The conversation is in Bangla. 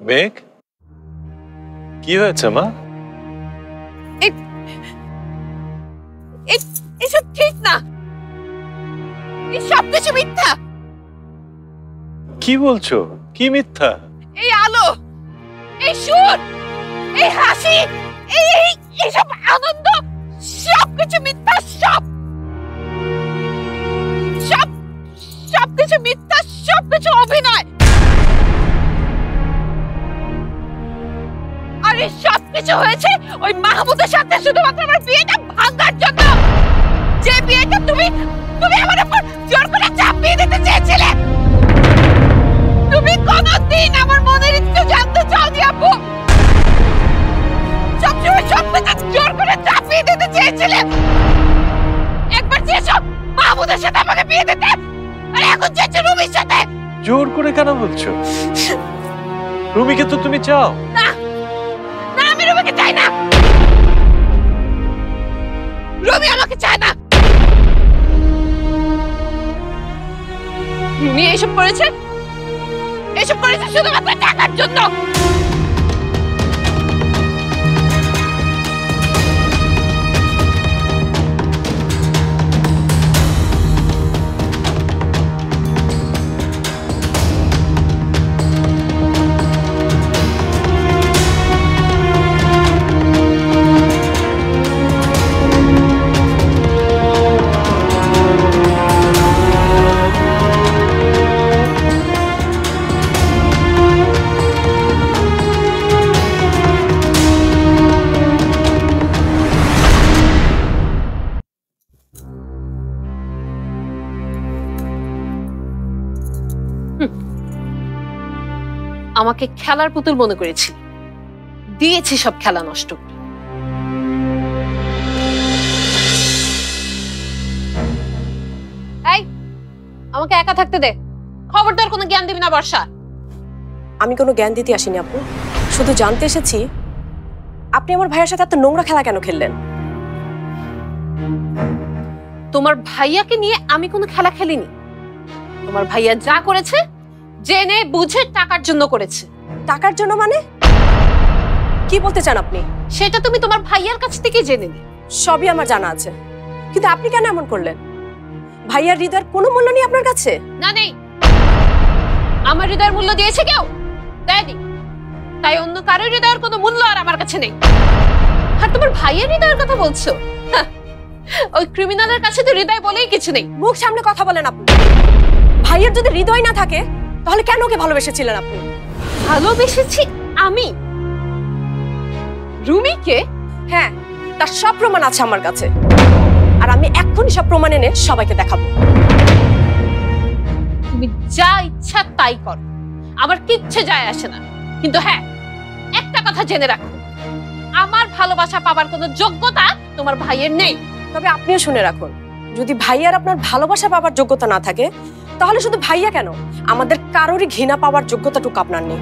মেঘ, কি হয়েছে মা? এসব ঠিক না, এই সব কিছু মিথ্যা। কি বলছো? কি মিথ্যা? এই আলো, এই সুর, এই হাসি, এইসব আনন্দ সব কিছু মিথ্যা। সব কিছু মিথ্যা, সব কিছু অভিনয়। আর এই সব কিছু হয়েছে ওই মাহমুদের সাথে শুধুমাত্র আমার বিয়েটা ভাঙার জন্য। যে বিয়েটা তুমি আমার উপর জোর করে চাপিয়ে দিতে চেয়েছিলে। তুমি কোনদিন আমার মনের ইচ্ছে জানতে চাওনি আপু। সবসময় সব কিছু জোর করে চাপিয়ে দিতে চেয়েছিলে। একবার চেয়েছো মাহমুদের সাথে আমাকে বিয়ে দিতে, আর এখন চেয়েছো রুমির সাথে। জোর করে কেন বলছো? রুমিকে তো তুমি চাও। না না, আমি রুমিকে চাই না। রুমি আমাকে চায় না। রুমি এসব করেছে শুধুমাত্র টাকার জন্য। আমাকে খেলার পুতুল মনে করেছি, দিয়েছি সব খেলা নষ্ট করে। এই, আমাকে একা থাকতে দে। খবরদার কোনো জ্ঞান দিবি না বর্ষা। আমি কোনো জ্ঞান দিতে আসিনি আপু, শুধু জানতে এসেছি আপনি আমার ভাইয়ের সাথে এত নোংরা খেলা কেন খেললেন। তোমার ভাইয়াকে নিয়ে আমি কোনো খেলা খেলিনি। তোমার ভাইয়া যা করেছে জেনে বুঝে টাকার জন্য করেছে। টাকার জন্য মানে কি বলতে চান আপনি? সেটা তুমি তোমার ভাইয়ার কাছ থেকে জেনে নি। সবই আমার জানা আছে, কিন্তু আপনি কেন এমন করলেন? ভাইয়ার হৃদয়ের কোনো মূল্য নেই আপনার কাছে? না, নেই। আমার হৃদয়ের মূল্য দিয়েছে কেউ? দেয়নি। তাই অন্য কারোর হৃদয়ের কোনো মূল্য আর আমার কাছে নেই। আর তোমার ভাইয়ের হৃদয়ের কথা বলছো? ওই ক্রিমিনালের কাছে তো হৃদয় বলেই কিছু নেই। মুখ সামনে কথা বলেন আপনি। ভাইয়ের যদি হৃদয় না থাকে তাহলে কেন ওকে ভালোবেসেছিলেন আপনি? ভালোবেসেছি আমি রুমিকে? হ্যাঁ, তার সব প্রমাণ আছে আমার কাছে, আর আমি এক্ষুনি সব প্রমাণ এনে সবাইকে দেখাবো। তুমি যা ইচ্ছা তাই করো, আমার কিচ্ছু যায় আসে না। কিন্তু হ্যাঁ, একটা কথা জেনে রাখো, আমার ভালোবাসা পাবার কোনো যোগ্যতা তোমার ভাইয়ের নেই। তবে আপনিও শুনে রাখুন, যদি ভাইয়ার আপনার ভালোবাসা পাবার যোগ্যতা না থাকে তাহলে শুধু ভাইয়া কেন, আমাদের কারোরই ঘৃণা পাওয়ার যোগ্যতাটুকু আপনার নেই।